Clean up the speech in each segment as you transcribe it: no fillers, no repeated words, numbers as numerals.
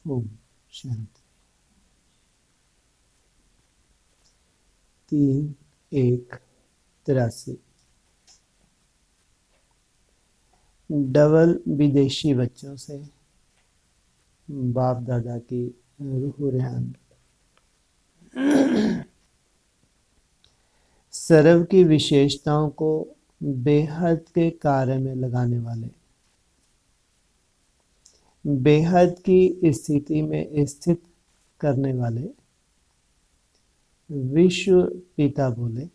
Om Shanti. 3-1-83 double विदेशी बच्चों से बाप दादा की रूह रेहान। सर्व की विशेषताओं को बेहद के कार्य में लगाने वाले, बेहद की स्थिति में स्थित करने वाले विश्व पिता बोले,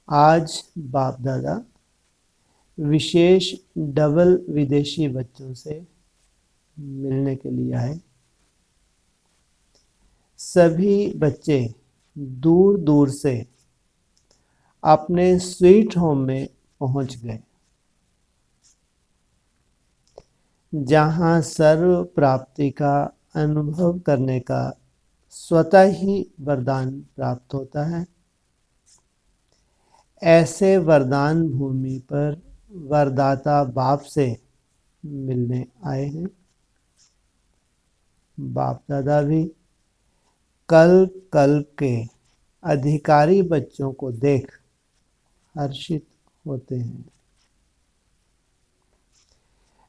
आज बाप दादा विशेष डबल विदेशी बच्चों से मिलने के लिए आए। सभी बच्चे दूर दूर से अपने स्वीट होम में पहुंच गए, जहां सर्व प्राप्ति का अनुभव करने का स्वतः ही वरदान प्राप्त होता है। ऐसे वरदान भूमि पर वरदाता बाप से मिलने आए हैं। बाप दादा भी कल्प कल्प के अधिकारी बच्चों को देख हर्षित होते हैं।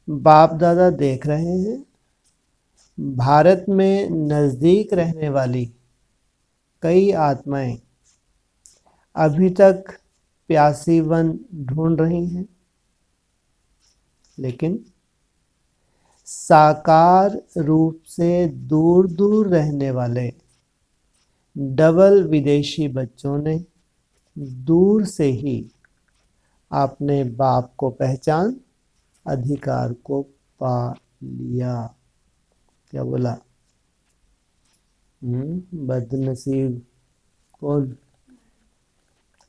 बाप दादा देख रहे हैं, भारत में नजदीक रहने वाली कई आत्माएं अभी तक प्यासी वन ढूंढ रही हैं, लेकिन साकार रूप से दूर दूर रहने वाले डबल विदेशी बच्चों ने दूर से ही अपने बाप को पहचान अधिकार को पा लिया। क्या बोला? बदनसीब को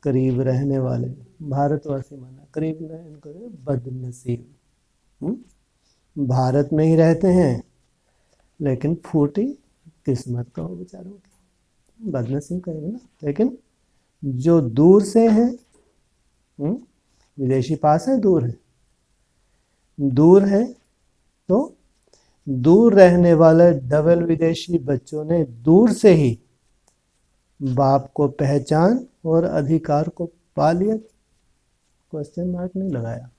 करीब रहने वाले भारतवासी माना, करीब रहने को बदनसीब। भारत में ही रहते हैं लेकिन फूटी किस्मत का हो बेचारों की, बदनसीब कहेंगे ना। लेकिन जो दूर से हैं, विदेशी पास है, दूर है, दूर है, तो दूर रहने वाले डबल विदेशी बच्चों ने दूर से ही बाप को पहचान और अधिकार को पा लिया। क्वेश्चन मार्क नहीं लगाया,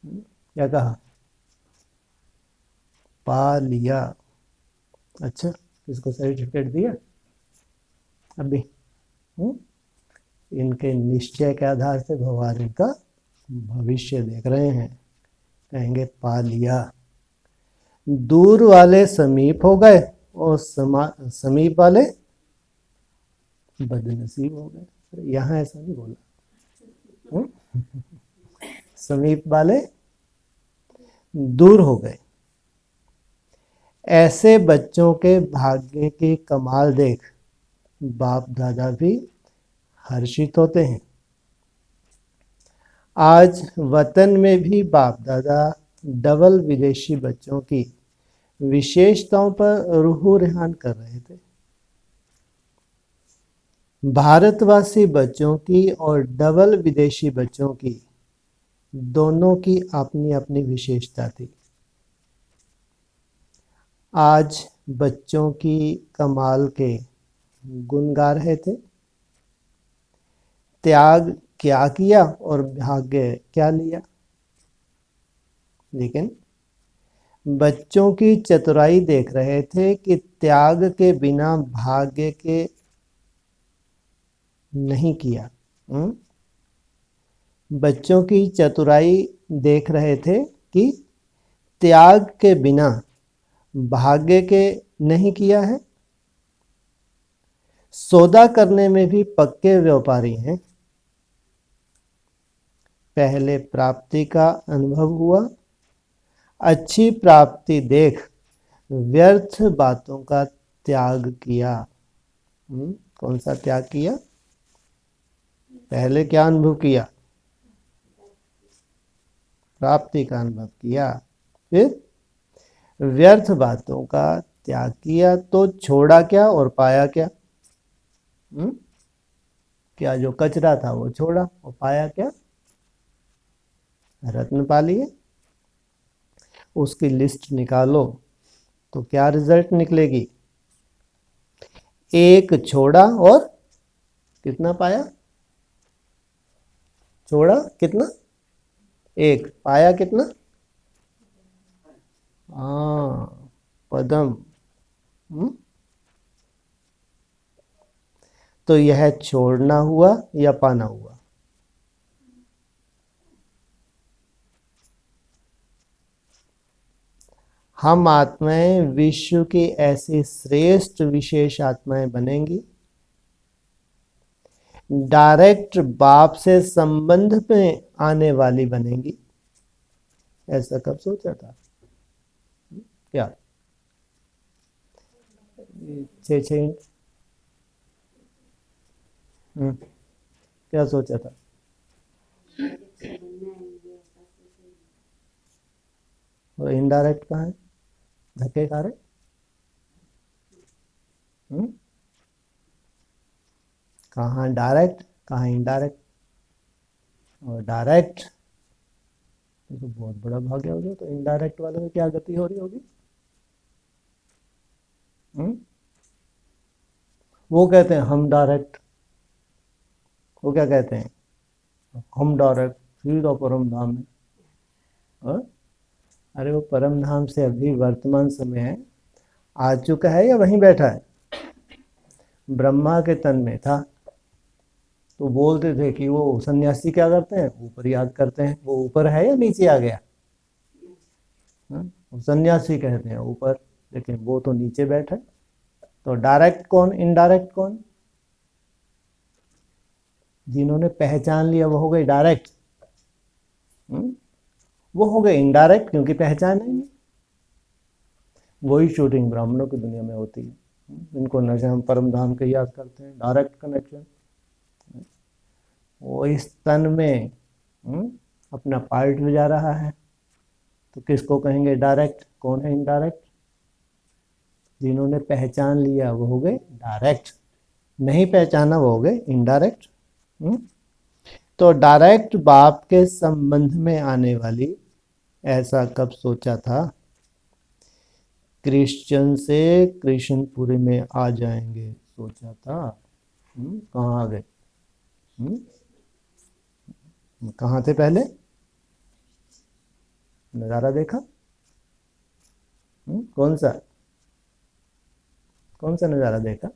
क्या कहा? पा लिया। अच्छा, इसको सर्टिफिकेट दिया अभी? इनके निश्चय के आधार से भगवान इनका भविष्य देख रहे हैं, कहेंगे पा लिया। दूर वाले समीप हो गए और समीप वाले बदनसीब हो गए। यहाँ ऐसा नहीं बोला, समीप वाले दूर हो गए। ऐसे बच्चों के भाग्य की कमाल देख बाप दादा भी हर्षित होते हैं। आज वतन में भी बाप दादा डबल विदेशी बच्चों की विशेषताओं पर रूह रेहान कर रहे थे। भारतवासी बच्चों की और डबल विदेशी बच्चों की दोनों की अपनी अपनी विशेषता थी। आज बच्चों की कमाल के गुण गा रहे थे। त्याग क्या किया और भाग्य क्या लिया। लेकिन बच्चों की चतुराई देख रहे थे कि त्याग के बिना भाग्य के नहीं किया। बच्चों की चतुराई देख रहे थे कि त्याग के बिना भाग्य के नहीं किया है। सौदा करने में भी पक्के व्यापारी हैं। पहले प्राप्ति का अनुभव हुआ, अच्छी प्राप्ति देख व्यर्थ बातों का त्याग किया। कौन सा त्याग किया? पहले क्या अनुभव किया? प्राप्ति का अनुभव किया, फिर व्यर्थ बातों का त्याग किया। तो छोड़ा क्या और पाया क्या? क्या जो कचरा था वो छोड़ा और पाया क्या? रत्न पा लिए। उसकी लिस्ट निकालो तो क्या रिजल्ट निकलेगी? एक छोड़ा और कितना पाया? छोड़ा कितना? एक, पाया कितना? हाँ, पदम। तो यह छोड़ना हुआ या पाना हुआ? हम आत्माएं विश्व की ऐसी श्रेष्ठ विशेष आत्माएं बनेंगी, डायरेक्ट बाप से संबंध में आने वाली बनेंगी। ऐसा कब सोचा था? क्या 6 इंच? क्या सोचा था? और इनडायरेक्ट कहाँ है? धक्के खा रहे? कहाँ डायरेक्ट, कहाँ इनडायरेक्ट? और डायरेक्ट तो बहुत बड़ा भाग्य हो गया। तो इनडायरेक्ट वाले में क्या गति हो रही होगी? वो कहते हैं हम डायरेक्ट। वो क्या कहते हैं? हम डायरेक्ट सीधा परम धाम में। अरे वो परम धाम से अभी वर्तमान समय है, आ चुका है या वहीं बैठा है? ब्रह्मा के तन में था तो बोलते थे कि वो सन्यासी क्या करते हैं? ऊपर याद करते हैं। वो ऊपर है या नीचे आ गया? सन्यासी कहते हैं ऊपर, लेकिन वो तो नीचे बैठा है। तो डायरेक्ट कौन, इनडायरेक्ट कौन? जिन्होंने पहचान लिया वो हो गए डायरेक्ट। वो हो गए इनडायरेक्ट क्योंकि पहचान नहीं। वही शूटिंग ब्राह्मणों की दुनिया में होती है। इनको न हम परम धाम के याद करते हैं, डायरेक्ट कनेक्शन। वो इस तन में अपना पार्ट बजा रहा है, तो किसको कहेंगे डायरेक्ट? कौन है इनडायरेक्ट? जिन्होंने पहचान लिया वो हो गए डायरेक्ट, नहीं पहचाना वो हो गए इनडायरेक्ट। तो डायरेक्ट बाप के संबंध में आने वाली, ऐसा कब सोचा था? क्रिश्चियन से कृष्णपुरी में आ जाएंगे सोचा था। कहाँ आ गए? कहाँ थे पहले? नज़ारा देखा? कौन सा, कौन सा नज़ारा देखा?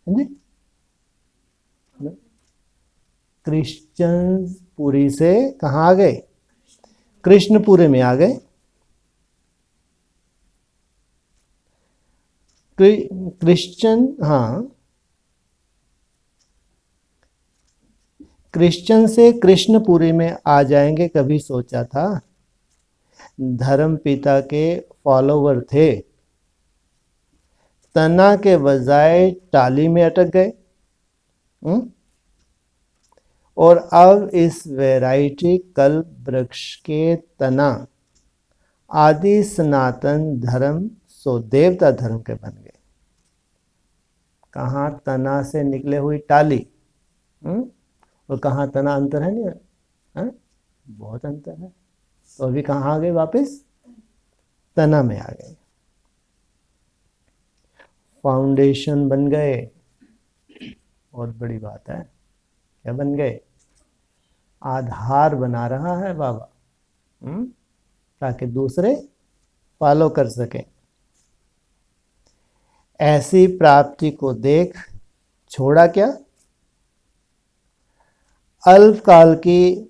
जी, कृष्णपुरी से कहाँ आ गए? कृष्णपुरी में आ गए। क्रिश्चियन, हाँ, क्रिश्चियन से कृष्णपुरी में आ जाएंगे कभी सोचा था? धर्म पिता के फॉलोवर थे, तना के बजाय टाली में अटक गए। और अब इस वैरायटी कल्प वृक्ष के तना आदि सनातन धर्म सो देवता धर्म के बन गए। कहाँ तना से निकले हुई टाली और कहाँ तना, अंतर है नहीं है? बहुत अंतर है। तो अभी कहाँ आ गए? वापस तना में आ गए। फाउंडेशन बन गए। बहुत बड़ी बात है। क्या बन गए? आधार बना रहा है बाबा, ताकि दूसरे फॉलो कर सकें। ऐसी प्राप्ति को देख छोड़ा क्या? अल्पकाल की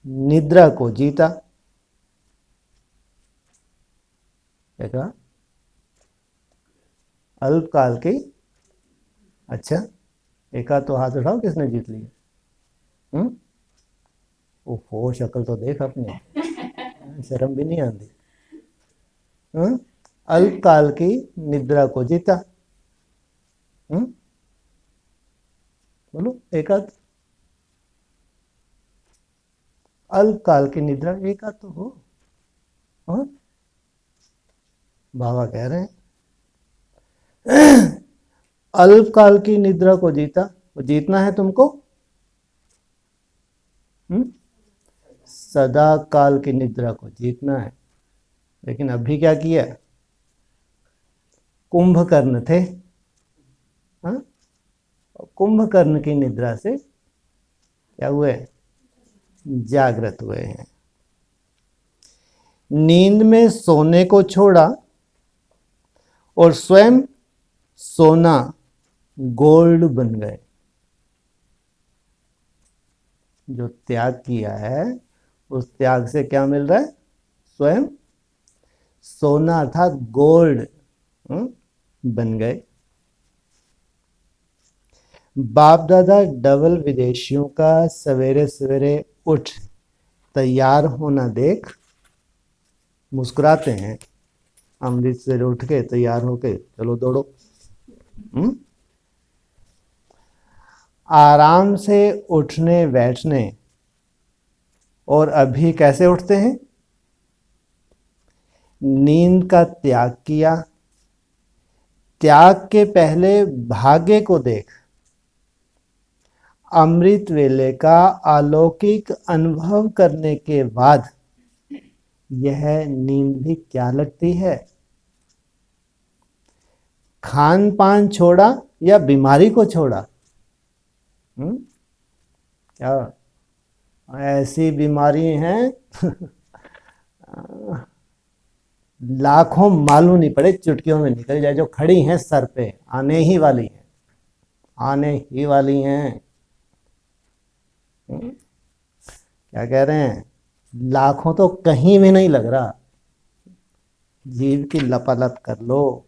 निद्रा को जीता। क्या कहा? अल्पकाल की, अच्छा, एक आध तो हाथ उठाओ किसने जीत लिया? ओहो, शक्ल तो देख अपनी, शर्म भी नहीं आती। अल्पकाल की निद्रा को जीता। बोलो एक आध। अल्पकाल की निद्रा एक आध तो हो। बाबा कह रहे हैं अल्पकाल की निद्रा को जीता। वो जीतना है तुमको। सदा काल की निद्रा को जीतना है। लेकिन अभी क्या किया, कुंभकर्ण थे, हाँ, कुंभकर्ण की निद्रा से क्या हुए, जागृत हुए हैं। नींद में सोने को छोड़ा और स्वयं सोना गोल्ड बन गए। जो त्याग किया है उस त्याग से क्या मिल रहा है, स्वयं सोना अर्थात गोल्ड बन गए। बाप दादा डबल विदेशियों का सवेरे सवेरे उठ तैयार होना देख मुस्कुराते हैं। अमृत से उठ के तैयार होके चलो दौड़ो। आराम से उठने बैठने, और अभी कैसे उठते हैं, नींद का त्याग किया। त्याग के पहले भाग्य को देख, अमृत वेले का अलौकिक अनुभव करने के बाद यह नींद भी क्या लगती है। खान पान छोड़ा या बीमारी को छोड़ा, क्या ऐसी बीमारी हैं लाखों मालूम नहीं पड़े, चुटकियों में निकल जाए, जो खड़ी हैं सर पे, आने ही वाली हैं, आने ही वाली हैं। क्या कह रहे हैं, लाखों तो कहीं भी नहीं लग रहा, जीव की लपालप कर लो,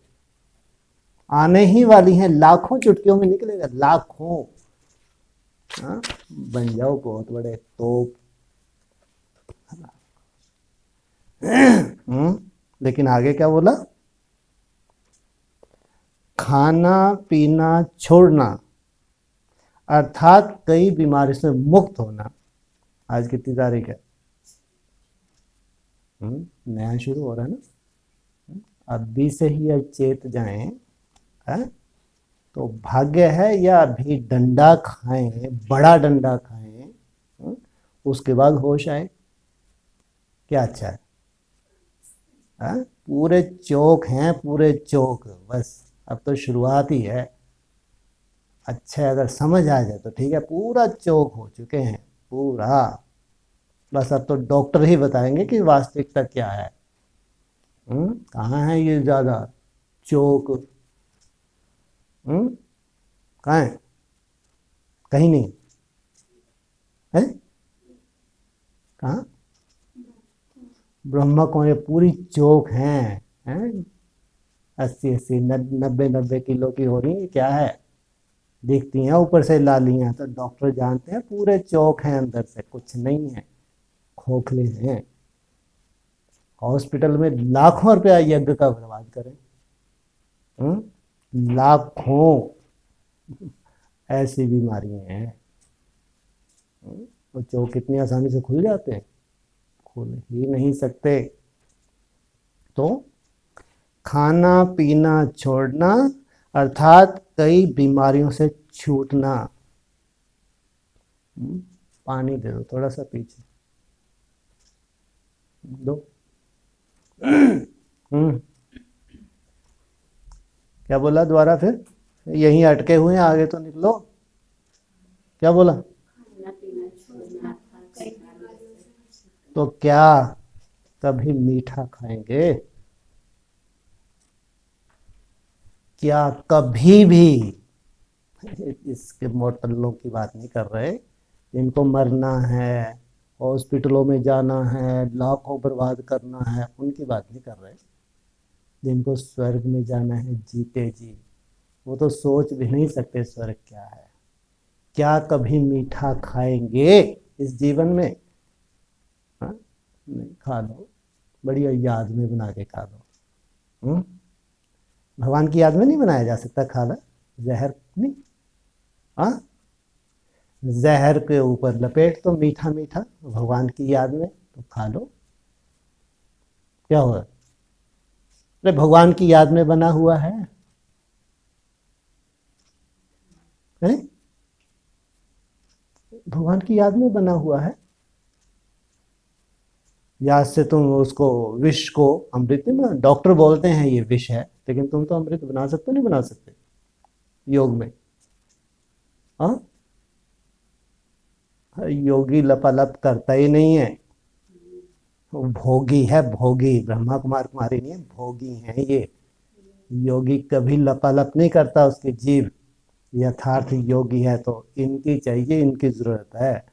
आने ही वाली हैं, लाखों चुटकियों में निकलेगा, लाखों। बन जाओ बहुत बड़े तोप। लेकिन आगे क्या बोला, खाना पीना छोड़ना अर्थात कई बीमारी से मुक्त होना। आज कितनी तारीख है, नया शुरू हो रहा है ना, अभी से ही चेत जाएं, है? तो भाग्य है, या अभी डंडा खाएं, बड़ा डंडा खाएं, उसके बाद होश आए, क्या अच्छा है? पूरे चौक हैं, पूरे चौक, बस अब तो शुरुआत ही है। अच्छा अगर समझ आ जाए तो ठीक है, पूरा चौक हो चुके हैं पूरा, बस अब तो डॉक्टर ही बताएंगे कि वास्तविकता क्या है। कहाँ है ये ज़्यादा चौक, कहाँ है, कहीं नहीं है, कहाँ, ब्रह्मा कुमारी पूरी चौक हैं, 80-80 90-90 किलो की हो रही है, क्या है, दिखती हैं ऊपर से लालियाँ, तो डॉक्टर जानते हैं पूरे चौक हैं, अंदर से कुछ नहीं है, खोखले हैं। हॉस्पिटल में लाखों रुपया यज्ञ का बर्बाद करें, लाखों, ऐसी बीमारियां हैं। वो चौक कितनी आसानी से खुल जाते हैं, खुल ही नहीं सकते। तो खाना पीना छोड़ना अर्थात कई बीमारियों से छूटना। पानी दे दो थोड़ा सा, पीछे दो। क्या बोला दोबारा फिर, यहीं अटके हुए हैं, आगे तो निकलो, क्या बोला, तो क्या कभी मीठा खाएंगे, क्या कभी भी, इसके मोटल्लों की बात नहीं कर रहे, जिनको मरना है, हॉस्पिटलों में जाना है, लाखों बर्बाद करना है, उनकी बात नहीं कर रहे, जिनको स्वर्ग में जाना है जीते जी, वो तो सोच भी नहीं सकते स्वर्ग क्या है। क्या कभी मीठा खाएंगे इस जीवन में, हाँ? नहीं, खा लो, बढ़िया याद में बना के खा लो। भगवान की याद में नहीं बनाया जा सकता खाना, जहर नहीं, हाँ, जहर के ऊपर लपेट तो मीठा मीठा भगवान की याद में, तो खा लो, क्या हुआ, अरे भगवान की याद में बना हुआ है, भगवान की याद में बना हुआ है, या से तुम उसको विष को अमृत नहीं बना, डॉक्टर बोलते हैं ये विष है, लेकिन तुम तो अमृत बना सकते हो, नहीं बना सकते योग में? हाँ, योगी लपालप करता ही नहीं है, वो भोगी है, भोगी, ब्रह्मा कुमार कुमारी नहीं है, भोगी हैं ये। योगी कभी लपालप नहीं करता, उसकी जीव यथार्थ योगी है। तो इनकी चाहिए, इनकी जरूरत है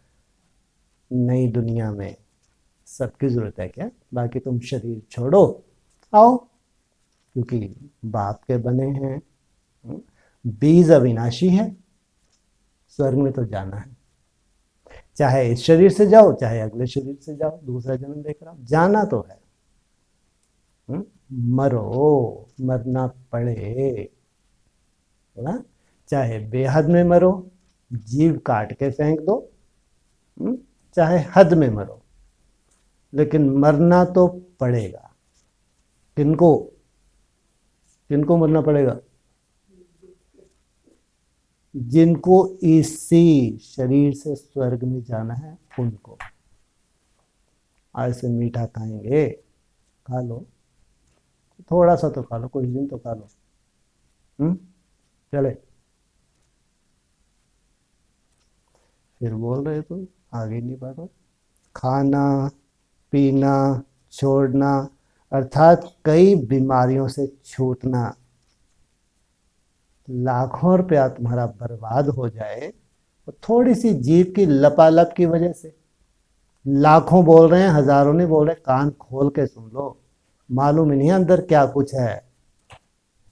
नई दुनिया में, सबकी जरूरत है क्या? बाकी तुम शरीर छोड़ो, आओ, क्योंकि बाप के बने हैं। बीज अविनाशी है, स्वर्ग में तो जाना है, चाहे इस शरीर से जाओ चाहे अगले शरीर से जाओ, दूसरा जन्म देख रहा हो, जाना तो है। मरो, मरना पड़े ना, चाहे बेहद में मरो, जीव काट के फेंक दो, चाहे हद में मरो, लेकिन मरना तो पड़ेगा। किनको किनको मरना पड़ेगा? जिनको इसी शरीर से स्वर्ग में जाना है उनको। आज से मीठा खाएंगे, खा लो, थोड़ा सा तो खा लो, कुछ दिन तो खा लो, चले। फिर बोल रहे तो आगे नहीं बढ़ रहे। खाना पीना छोड़ना अर्थात कई बीमारियों से छूटना। लाखों रुपया तुम्हारा बर्बाद हो जाए तो थोड़ी सी जीभ की लपालप की वजह से, लाखों बोल रहे हैं, हजारों नहीं बोल रहे, कान खोल के सुन लो, मालूम ही नहीं अंदर क्या कुछ है।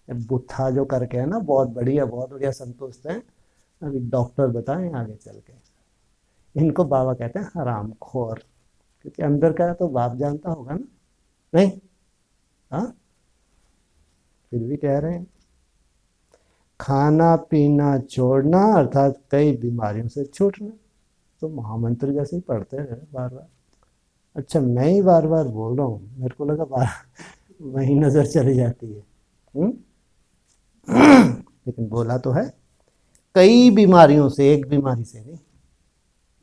बुत्था जो करके है ना, बहुत बढ़िया संतुष्ट है। अभी डॉक्टर बताएं आगे चल के, इनको बाबा कहते हैं हराम खोर, क्योंकि अंदर का तो बाप जानता होगा ना, नहीं? हाँ, फिर भी कह रहे हैं खाना पीना छोड़ना अर्थात कई बीमारियों से छूटना। तो महामंत्र जैसे ही पढ़ते रहे बार बार। अच्छा, मैं ही बार बार बोल रहा हूँ, मेरे को लगा बार वही नजर चली जाती है। लेकिन बोला तो है कई बीमारियों से, एक बीमारी से नहीं,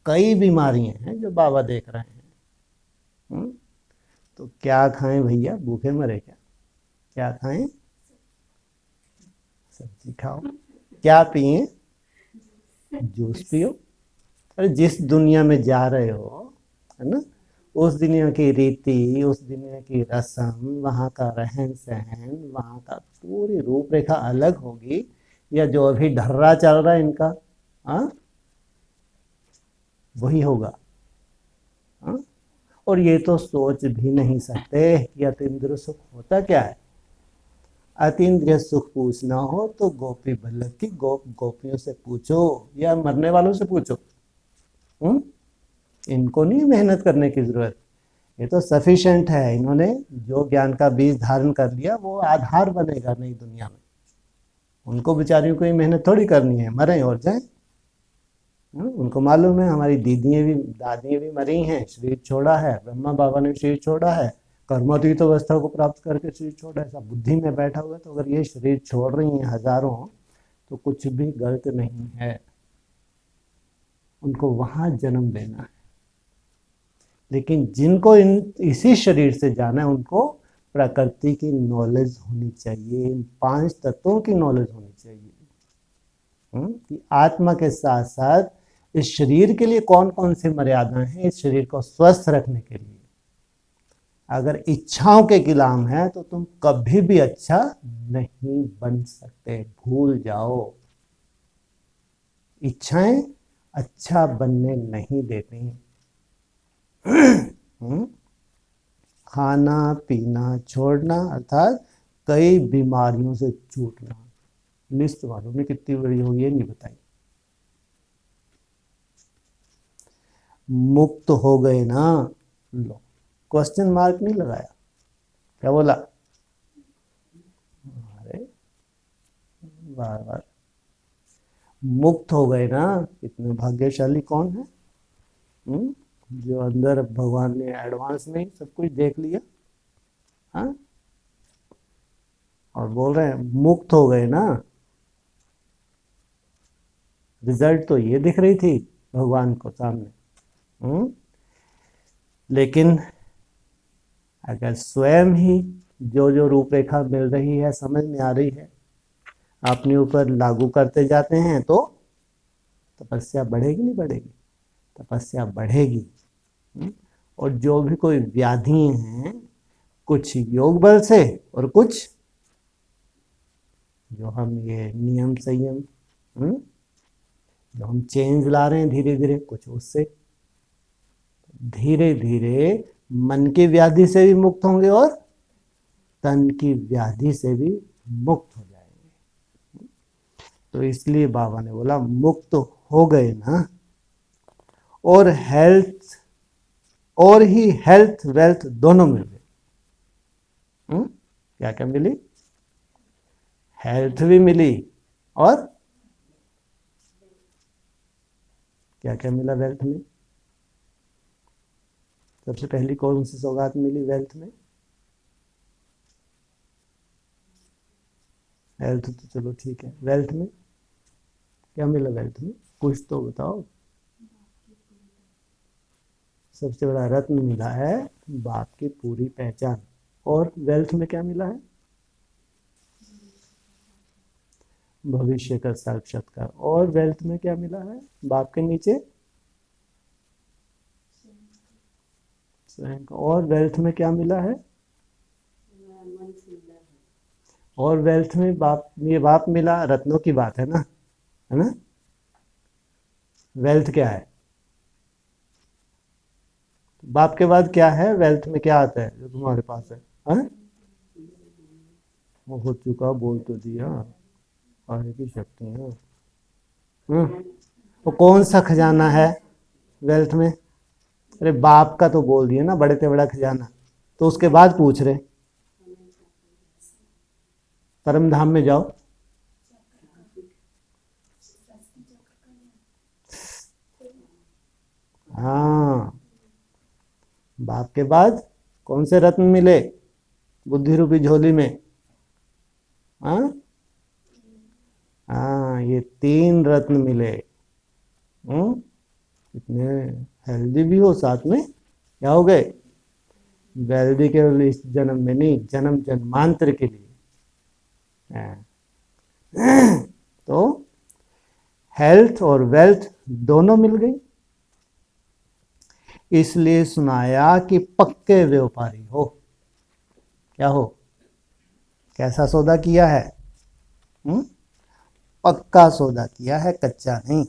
कई बीमारियां हैं जो बाबा देख रहे हैं। तो क्या खाएं भैया, भूखे मरे क्या? क्या खाएं? सब्जी खाओ। क्या पिए? जूस पियो। अरे जिस दुनिया में जा रहे हो, है ना, उस दुनिया की रीति, उस दुनिया की रस्म, वहाँ का रहन सहन, वहाँ का पूरी रूपरेखा अलग होगी, या जो अभी ढर्रा चल रहा है इनका, हाँ, वही होगा। हाँ? और ये तो सोच भी नहीं सकते कि अतीन्द्रिय सुख होता क्या है। अतीन्द्रिय सुख पूछना हो तो गोपी बल्लभ की गोपियों से पूछो, या मरने वालों से पूछो। इनको नहीं मेहनत करने की जरूरत, ये तो सफिशिएंट है। इन्होंने जो ज्ञान का बीज धारण कर लिया वो आधार बनेगा नई दुनिया में। उनको बेचारियों को ही मेहनत थोड़ी करनी है, मरें और जाएं। उनको मालूम है हमारी दीदियाँ भी दादियाँ भी मरी हैं, शरीर छोड़ा है, ब्रह्मा बाबा ने शरीर छोड़ा है, कर्मातीत अवस्था को प्राप्त करके शरीर छोड़ा है, सब बुद्धि में बैठा हुआ है। तो अगर ये शरीर छोड़ रही हैं हजारों, तो कुछ भी गलत नहीं है, उनको वहां जन्म देना है। लेकिन जिनको इसी शरीर से जाना है उनको प्रकृति की नॉलेज होनी चाहिए, इन 5 तत्वों की नॉलेज होनी चाहिए। कि आत्मा के साथ साथ इस शरीर के लिए कौन कौन सी मर्यादाएं हैं, इस शरीर को स्वस्थ रखने के लिए। अगर इच्छाओं के गुलाम है तो तुम कभी भी अच्छा नहीं बन सकते, भूल जाओ। इच्छाएं अच्छा बनने नहीं देती। खाना पीना छोड़ना अर्थात कई बीमारियों से छूटना। लिस्ट मालूम नहीं कितनी बड़ी होगी, ये नहीं बताई। मुक्त हो गए ना, लो, क्वेश्चन मार्क नहीं लगाया, क्या बोला? अरे बार बार मुक्त हो गए ना, इतने भाग्यशाली कौन है? जो अंदर भगवान ने एडवांस में सब कुछ देख लिया। हाँ, और बोल रहे हैं मुक्त हो गए ना। रिजल्ट तो ये दिख रही थी भगवान को सामने। लेकिन अगर स्वयं ही जो जो रूपरेखा मिल रही है, समझ में आ रही है, अपने ऊपर लागू करते जाते हैं तो तपस्या बढ़ेगी नहीं बढ़ेगी? तपस्या बढ़ेगी। और जो भी कोई व्याधि हैं, कुछ योग बल से और कुछ जो हम ये नियम संयम जो हम चेंज ला रहे हैं धीरे धीरे, कुछ उससे धीरे धीरे मन की व्याधि से भी मुक्त होंगे और तन की व्याधि से भी मुक्त हो जाएंगे। तो इसलिए बाबा ने बोला मुक्त हो गए ना, और हेल्थ और ही हेल्थ वेल्थ दोनों मिल गए। क्या क्या मिली? हेल्थ भी मिली और क्या क्या मिला वेल्थ में? सबसे पहली कौन सी सौगात मिली वेल्थ में? हेल्थ तो चलो ठीक है, वेल्थ में क्या मिला? वेल्थ में कुछ तो बताओ। सबसे बड़ा रत्न मिला है बाप की पूरी पहचान। और वेल्थ में क्या मिला है? भविष्य का साक्षात्कार। और वेल्थ में क्या मिला है बाप के नीचे? स्वयं। और वेल्थ में क्या मिला है? और वेल्थ में बाप, ये बाप मिला, रत्नों की बात है ना? वेल्थ क्या है? बाप के बाद क्या है? वेल्थ में क्या आता है जो तुम्हारे पास है? वो हो चुका, बोल तो दिया, आगे की शक्ति है। वो कौन सा खजाना है वेल्थ में? अरे बाप का तो बोल दिया ना, बड़े से बड़ा खजाना। तो उसके बाद पूछ रहे परम धाम में जाओ। हाँ, बाप के बाद कौन से रत्न मिले बुद्धि रूपी झोली में? हाँ हाँ, ये 3 रत्न मिले। कितने हेल्दी भी हो, साथ में क्या हो गए? वेल्दी केवल इस जन्म में नहीं, जन्म जन्मांतर के लिए। तो हेल्थ और वेल्थ दोनों मिल गई। इसलिए सुनाया कि पक्के व्यापारी हो। क्या हो? कैसा सौदा किया है? पक्का सौदा किया है, कच्चा नहीं।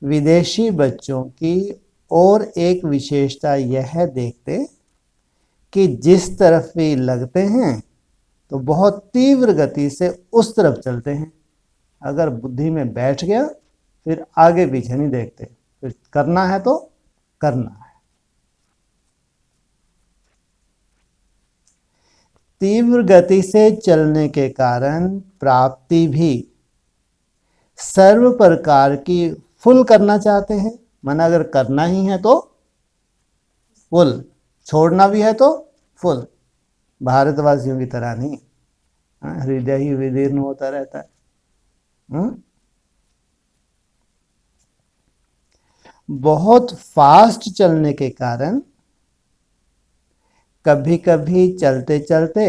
विदेशी बच्चों की और एक विशेषता यह देखते कि जिस तरफ भी लगते हैं तो बहुत तीव्र गति से उस तरफ चलते हैं। अगर बुद्धि में बैठ गया फिर आगे पीछे नहीं देखते, फिर करना है तो करना है। तीव्र गति से चलने के कारण प्राप्ति भी सर्व प्रकार की फुल करना चाहते हैं। मन अगर करना ही है तो फुल, छोड़ना भी है तो फुल। भारतवासियों की तरह नहीं, हृदय ही विदीर्ण होता रहता है। बहुत फास्ट चलने के कारण कभी कभी चलते चलते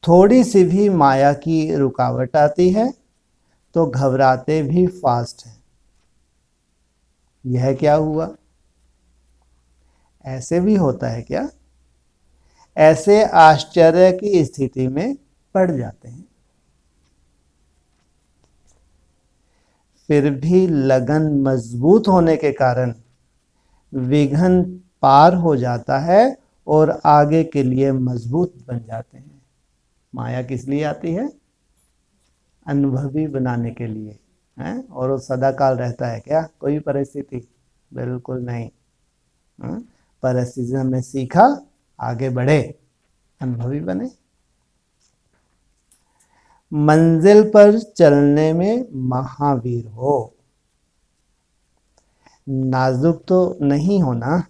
थोड़ी सी भी माया की रुकावट आती है तो घबराते भी फास्ट हैं। यह क्या हुआ? ऐसे भी होता है क्या? ऐसे आश्चर्य की स्थिति में पड़ जाते हैं। फिर भी लगन मजबूत होने के कारण विघ्न पार हो जाता है और आगे के लिए मजबूत बन जाते हैं। माया किस लिए आती है? अनुभवी बनाने के लिए है। और वो सदाकाल रहता है क्या कोई परिस्थिति? बिल्कुल नहीं। परिस्थिति में सीखा, आगे बढ़े, अनुभवी बने। मंजिल पर चलने में महावीर हो। नाजुक तो नहीं हो ना?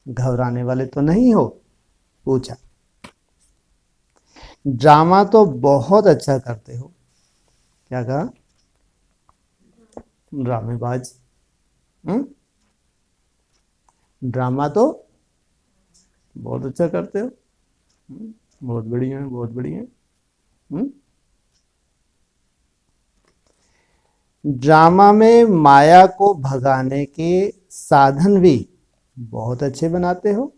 घबराने वाले तो नहीं हो? पूछा। ड्रामा तो बहुत अच्छा करते हो। क्या कहा? ड्रामेबाज। ड्रामा तो बहुत अच्छा करते हो। बहुत बढ़िया है, बहुत बढ़िया है। ड्रामा में माया को भगाने के साधन भी बहुत अच्छे बनाते हो।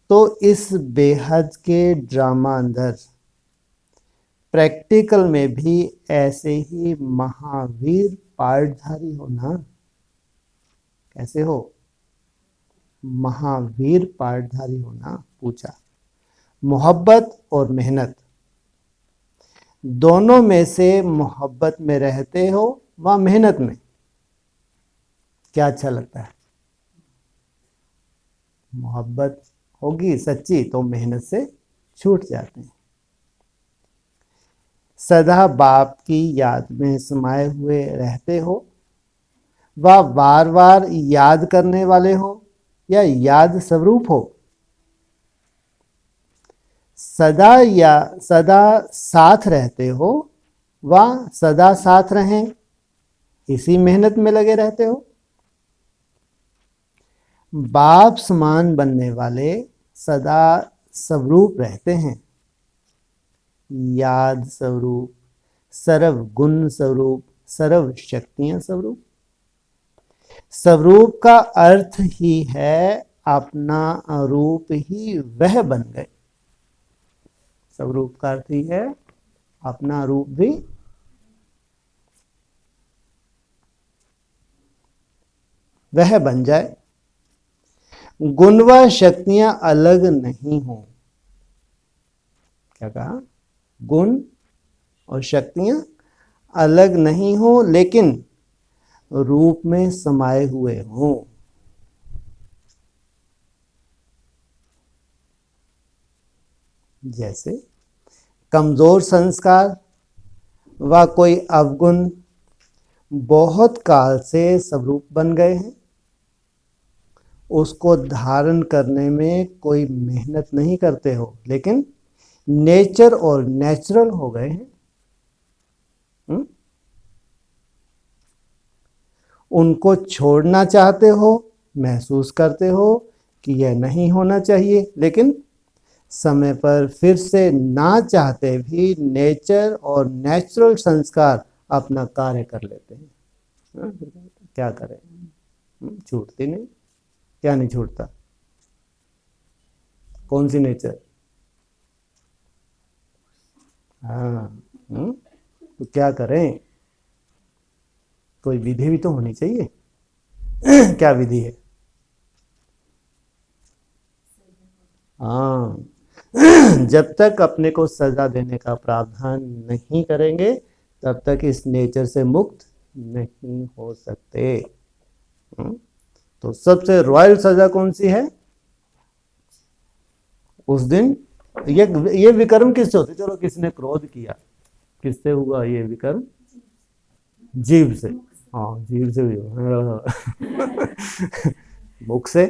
तो इस बेहद के ड्रामा अंदर प्रैक्टिकल में भी ऐसे ही महावीर पार्टधारी हो ना। कैसे हो? महावीर पार्टधारी हो ना, पूछा। मोहब्बत और मेहनत दोनों में से मोहब्बत में रहते हो व मेहनत में क्या अच्छा लगता है? मोहब्बत होगी सच्ची तो मेहनत से छूट जाते हैं। सदा बाप की याद में समाये हुए रहते हो व बार बार याद करने वाले हो या याद स्वरूप हो। सदा साथ रहते हो व सदा साथ रहें इसी मेहनत में लगे रहते हो। बाप समान बनने वाले सदा स्वरूप रहते हैं, याद स्वरूप, सर्व गुण स्वरूप, सर्व शक्तियां स्वरूप। स्वरूप का अर्थ ही है अपना रूप ही वह बन गए। स्वरूप का अर्थ ही है अपना रूप भी वह बन जाए। गुण व शक्तियां अलग नहीं हो। क्या कहा? गुण और शक्तियां अलग नहीं हो लेकिन रूप में समाये हुए हों। जैसे कमजोर संस्कार व कोई अवगुण बहुत काल से स्वरूप बन गए हैं, उसको धारण करने में कोई मेहनत नहीं करते हो लेकिन नेचर और नेचुरल हो गए हैं। उनको छोड़ना चाहते हो, महसूस करते हो कि यह नहीं होना चाहिए लेकिन समय पर फिर से ना चाहते भी नेचर और नेचुरल संस्कार अपना कार्य कर लेते हैं। क्या करें? छूटती नहीं। क्या नहीं छूटता? कौन सी नेचर? हाँ। तो क्या करें? कोई विधि भी तो होनी चाहिए। क्या विधि है? हाँ। जब तक अपने को सजा देने का प्रावधान नहीं करेंगे तब तक इस नेचर से मुक्त नहीं हो सकते। तो सबसे रॉयल सजा कौन सी है? उस दिन ये विकर्म किससे होते? चलो, किसने क्रोध किया, किससे हुआ ये विकर्म? जीव से। हाँ, जीव से भी हुआ। मुख से।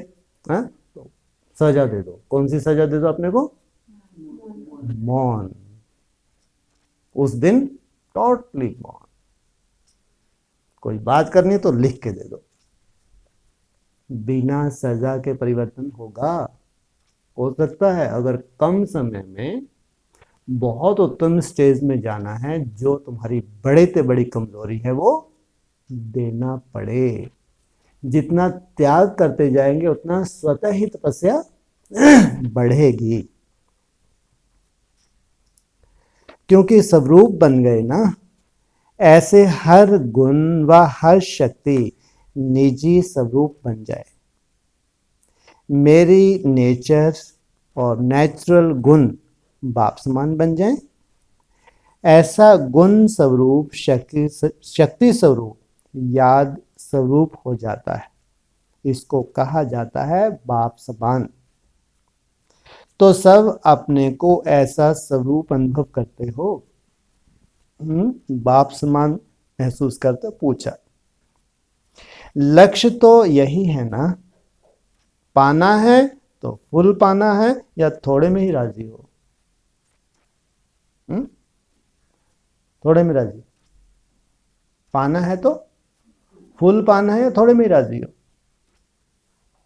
हाँ, तो सजा दे दो। कौन सी सजा दे दो अपने को? मौन। उस दिन टोटली मौन। कोई बात करनी है तो लिख के दे दो। बिना सजा के परिवर्तन होगा? हो सकता है अगर कम समय में बहुत उत्तम स्टेज में जाना है, जो तुम्हारी बड़े से बड़ी कमजोरी है वो देना पड़े। जितना त्याग करते जाएंगे उतना स्वतः ही तपस्या बढ़ेगी, क्योंकि स्वरूप बन गए ना। ऐसे हर गुण व हर शक्ति निजी स्वरूप बन जाए। मेरी नेचर और नेचुरल गुण बाप समान बन जाए। ऐसा गुण स्वरूप शक्ति स्वरूप याद स्वरूप हो जाता है। इसको कहा जाता है बाप समान। तो सब अपने को ऐसा स्वरूप अनुभव करते हो? बाप समान महसूस करते? पूछा। लक्ष्य तो यही है ना, पाना है तो फुल पाना है या थोड़े में ही राजी हो? थोड़े में राजी? पाना है तो फुल पाना है या थोड़े में ही राजी हो?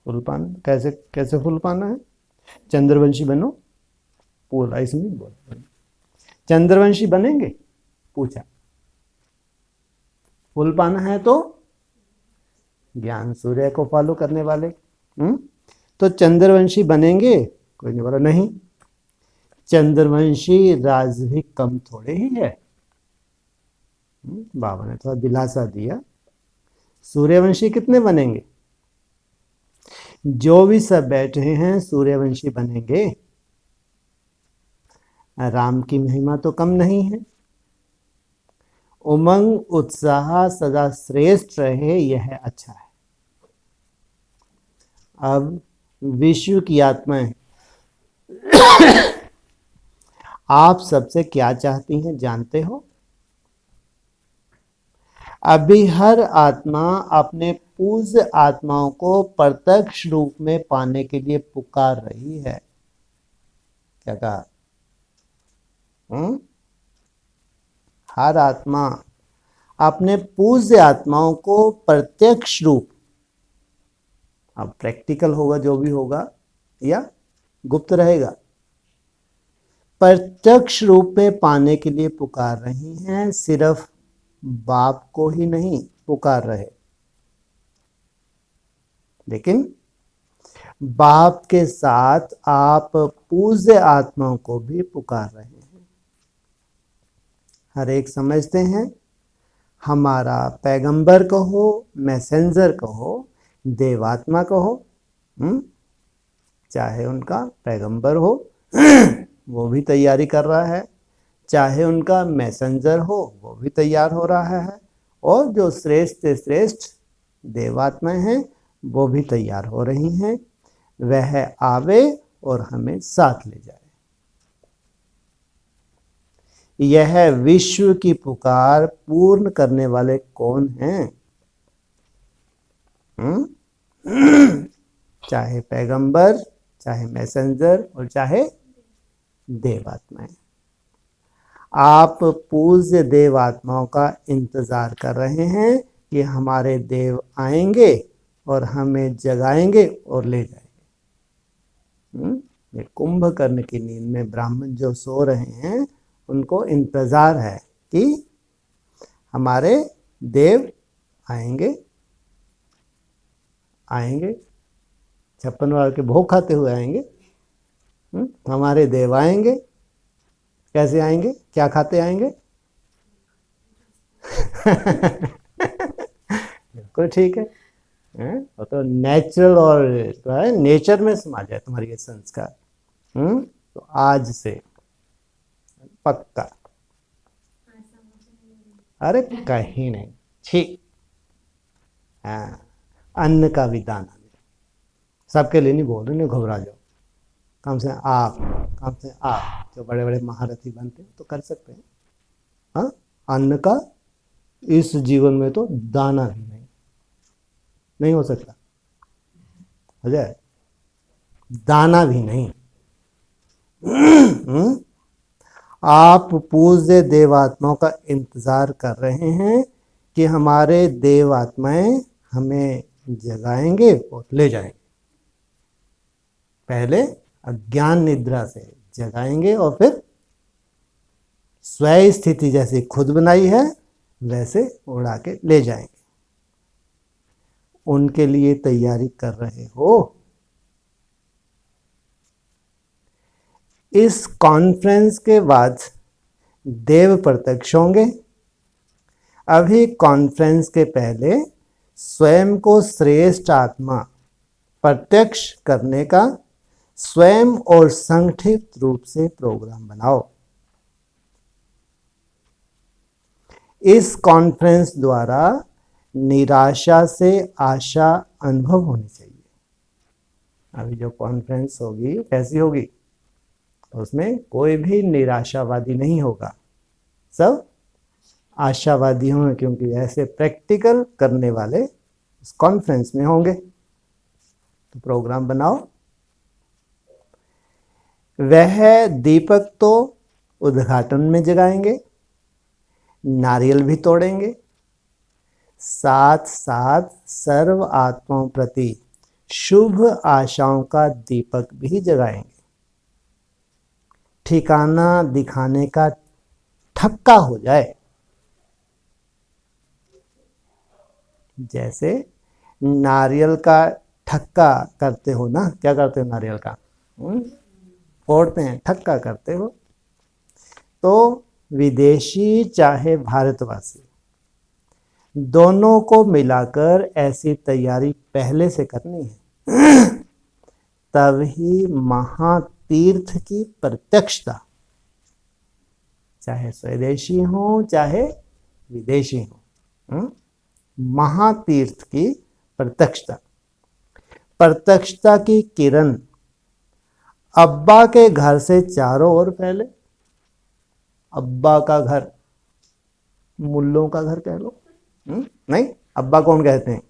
फूल पाना कैसे कैसे फूल पाना है? चंद्रवंशी बनो, पूरा इसमें बोल। चंद्रवंशी बनेंगे? पूछा। फूल पाना है तो ज्ञान सूर्य को फॉलो करने वाले। तो चंद्रवंशी बनेंगे? कोई नहीं बोला नहीं। चंद्रवंशी राज भी कम थोड़े ही है। बाबा ने थोड़ा दिलासा दिया। सूर्यवंशी कितने बनेंगे? जो भी सब बैठे हैं सूर्यवंशी बनेंगे। राम की महिमा तो कम नहीं है। उमंग उत्साह सदा श्रेष्ठ रहे, यह अच्छा है। अब विश्व की आत्माएं आप सबसे क्या चाहती हैं जानते हो? अभी हर आत्मा अपने पूज्य आत्माओं को प्रत्यक्ष रूप में पाने के लिए पुकार रही है। क्या कहा? हर आत्मा अपने पूज्य आत्माओं को प्रत्यक्ष रूप, अब प्रैक्टिकल होगा जो भी होगा या गुप्त रहेगा, प्रत्यक्ष रूप में पाने के लिए पुकार रही हैं। सिर्फ बाप को ही नहीं पुकार रहे, लेकिन बाप के साथ आप पूज्य आत्माओं को भी पुकार रहे हैं। हर एक समझते हैं हमारा पैगंबर कहो, मैसेंजर कहो, देवात्मा कहो, चाहे उनका पैगंबर हो वो भी तैयारी कर रहा है, चाहे उनका मैसेंजर हो वो भी तैयार हो रहा है, और जो श्रेष्ठ से श्रेष्ठ देवात्माएं हैं वो भी तैयार हो रही हैं। वह आवे और हमें साथ ले जाए। यह विश्व की पुकार पूर्ण करने वाले कौन हैं? चाहे पैगंबर, चाहे मैसेंजर और चाहे देवात्माएं। आप पूज्य देवात्माओं का इंतजार कर रहे हैं कि हमारे देव आएंगे और हमें जगाएंगे और ले जाएंगे। ये कुंभकर्ण की नींद में ब्राह्मण जो सो रहे हैं उनको इंतजार है कि हमारे देव आएंगे। 56 वार के भोग खाते हुए आएंगे। हमारे देव आएंगे। कैसे आएंगे? क्या खाते आएंगे? बिल्कुल ठीक है। वो तो नेचुरल और तो है, नेचर में समा जाए तुम्हारी ये संस्कार। तो आज से पक्का। अरे कहीं नहीं, ठीक। हाँ, अन्न का भी दाना नहीं। सबके लिए नहीं बोल रहे, नहीं घबरा जाओ। कम से आप जो बड़े बड़े महारथी बनते हैं तो कर सकते हैं। हाँ, अन्न का इस जीवन में तो दाना भी नहीं हो सकता। हो जाए, दाना भी नहीं। आप पूज्य देवात्माओं का इंतजार कर रहे हैं कि हमारे देवात्माएं हमें जगाएंगे और ले जाएंगे। पहले अज्ञान निद्रा से जगाएंगे और फिर स्वयं स्थिति जैसी खुद बनाई है वैसे उड़ा के ले जाएंगे। उनके लिए तैयारी कर रहे हो? इस कॉन्फ्रेंस के बाद देव प्रत्यक्ष होंगे। अभी कॉन्फ्रेंस के पहले स्वयं को श्रेष्ठ आत्मा प्रत्यक्ष करने का स्वयं और संगठित रूप से प्रोग्राम बनाओ। इस कॉन्फ्रेंस द्वारा निराशा से आशा अनुभव होनी चाहिए। अभी जो कॉन्फ्रेंस होगी कैसी होगी? उसमें कोई भी निराशावादी नहीं होगा, सब आशावादी होंगे, क्योंकि ऐसे प्रैक्टिकल करने वाले इस कॉन्फ्रेंस में होंगे। तो प्रोग्राम बनाओ। वह दीपक तो उद्घाटन में जगाएंगे, नारियल भी तोड़ेंगे, साथ साथ सर्व आत्माओं प्रति शुभ आशाओं का दीपक भी जगाएंगे। ठिकाना दिखाने का ठक्का हो जाए। जैसे नारियल का ठक्का करते हो ना, क्या करते हो नारियल का? फोड़ते हैं, ठक्का करते हो। तो विदेशी चाहे भारतवासी, दोनों को मिलाकर ऐसी तैयारी पहले से करनी है, तभी महातीर्थ की प्रत्यक्षता, चाहे स्वदेशी हो चाहे विदेशी हो, महातीर्थ की प्रत्यक्षता, प्रत्यक्षता की किरण अब्बा के घर से चारों ओर फैले। अब्बा का घर, मुल्लों का घर कह लो। नहीं, अब्बा कौन कहते हैं?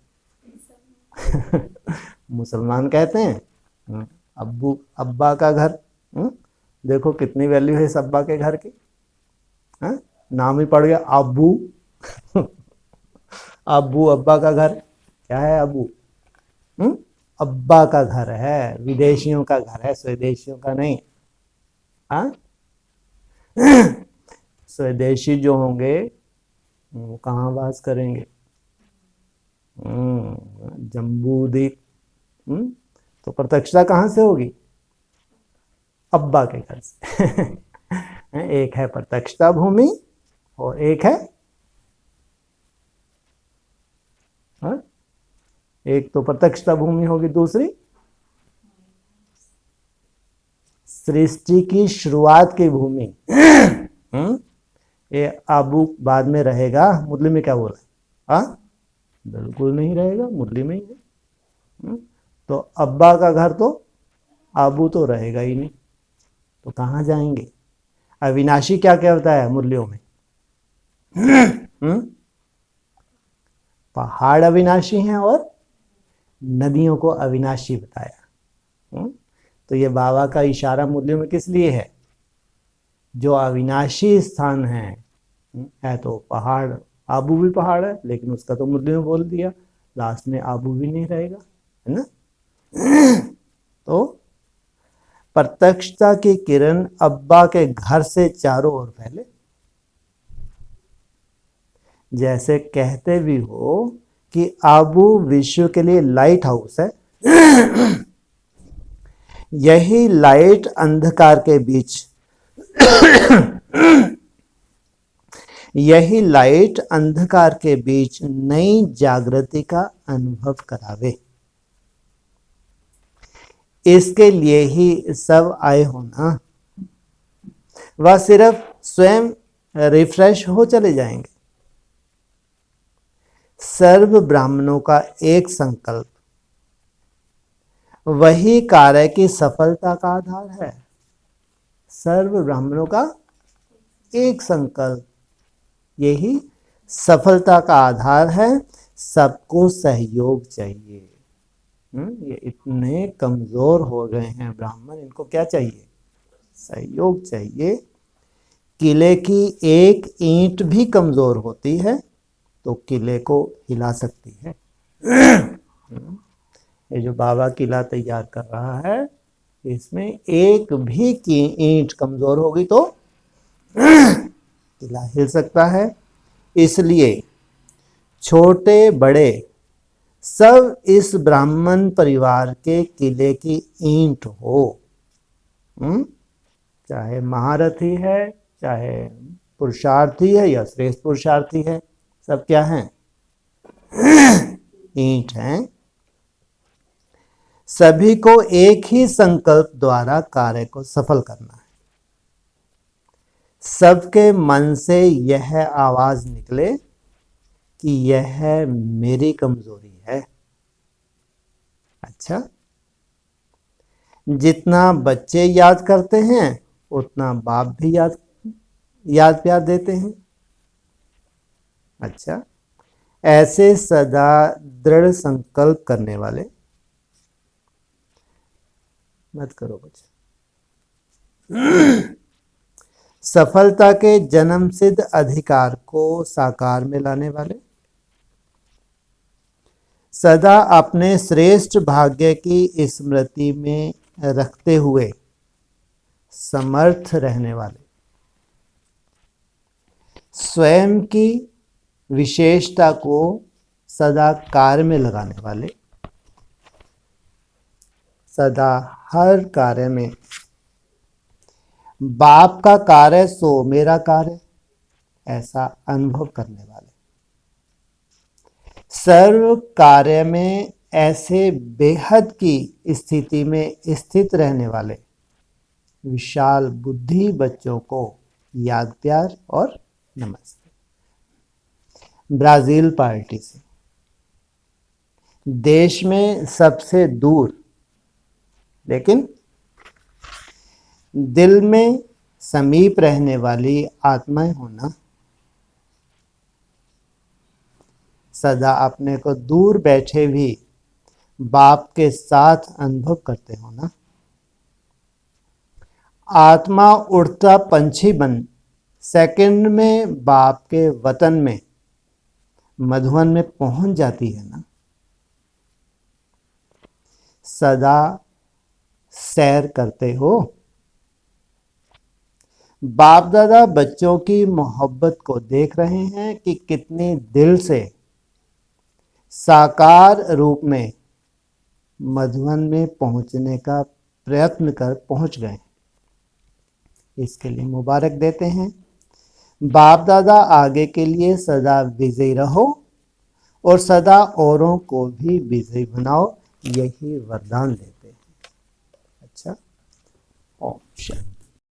मुसलमान कहते हैं। अब्बू, अब्बा का घर। देखो कितनी वैल्यू है इस अब्बा के घर की। नाम ही पड़ गया अब्बू। अब्बू, अब्बा का घर क्या है? अब्बू अब्बा का घर है, विदेशियों का घर है, स्वदेशियों का नहीं। हाँ, स्वदेशी जो होंगे वो कहाँ वास करेंगे? जम्बू द्वीप। तो प्रत्यक्षता कहाँ से होगी? अब्बा के घर से। एक है प्रत्यक्षता भूमि और एक है, एक तो प्रत्यक्षता भूमि होगी, दूसरी सृष्टि की शुरुआत की भूमि। ये आबू बाद में रहेगा, मुरली में क्या बोला? हाँ, बिल्कुल नहीं रहेगा, मुरली में ही है। तो अब्बा का घर तो आबू तो रहेगा ही नहीं, तो कहाँ जाएंगे? अविनाशी क्या कहता है मुरलियों में? पहाड़ अविनाशी हैं और नदियों को अविनाशी बताया। तो ये बाबा का इशारा मुरलियों में किस लिए है? जो अविनाशी स्थान है तो पहाड़, आबू भी पहाड़ है, लेकिन उसका तो मुरलियों में बोल दिया, लास्ट में आबू भी नहीं रहेगा, है ना? तो प्रत्यक्षता की किरण अब्बा के घर से चारों ओर फैले। जैसे कहते भी हो कि आबू विश्व के लिए लाइट हाउस है। यही लाइट अंधकार के बीच यही लाइट अंधकार के बीच नई जागृति का अनुभव करावे। इसके लिए ही सब आए हो ना। वह सिर्फ स्वयं रिफ्रेश हो चले जाएंगे। सर्व ब्राह्मणों का एक संकल्प वही कार्य की सफलता का आधार है। सर्व ब्राह्मणों का एक संकल्प यही सफलता का आधार है। सबको सहयोग चाहिए। ये इतने कमजोर हो गए हैं ब्राह्मण, इनको क्या चाहिए? सहयोग चाहिए। किले की एक ईंट भी कमजोर होती है तो किले को हिला सकती है। ये जो बाबा किला तैयार कर रहा है, इसमें एक भी की ईंट कमजोर होगी तो किला हिल सकता है। इसलिए छोटे बड़े सब इस ब्राह्मण परिवार के किले की ईंट हो। चाहे महारथी है, चाहे पुरुषार्थी है या श्रेष्ठ पुरुषार्थी है, सब क्या हैं? ईंट हैं। सभी को एक ही संकल्प द्वारा कार्य को सफल करना है। सबके मन से यह आवाज निकले कि यह मेरी कमजोरी है। अच्छा, जितना बच्चे याद करते हैं उतना बाप भी याद प्यार देते हैं। अच्छा, ऐसे सदा दृढ़ संकल्प करने वाले, मत करो कुछ, सफलता के जन्म सिद्ध अधिकार को साकार में लाने वाले, सदा अपने श्रेष्ठ भाग्य की स्मृति में रखते हुए समर्थ रहने वाले, स्वयं की विशेषता को सदा कार्य में लगाने वाले, सदा हर कार्य में बाप का कार्य सो मेरा कार्य ऐसा अनुभव करने वाले, सर्व कार्य में ऐसे बेहद की स्थिति में स्थित रहने वाले विशाल बुद्धि बच्चों को याद प्यार और नमस्ते। ब्राजील पार्टी से देश में सबसे दूर लेकिन दिल में समीप रहने वाली आत्माएं होना, सदा अपने को दूर बैठे भी बाप के साथ अनुभव करते हो ना, आत्मा उड़ता पंछी बन सेकंड में बाप के वतन में मधुवन में पहुंच जाती है ना, सदा सैर करते हो। बाप दादा बच्चों की मोहब्बत को देख रहे हैं कि कितने दिल से साकार रूप में मधुवन में पहुंचने का प्रयत्न कर पहुंच गए। इसके लिए मुबारक देते हैं। बाप दादा आगे के लिए सदा विजयी रहो और सदा औरों को भी विजयी बनाओ, यही वरदान देते हैं। अच्छा, ओम शांति।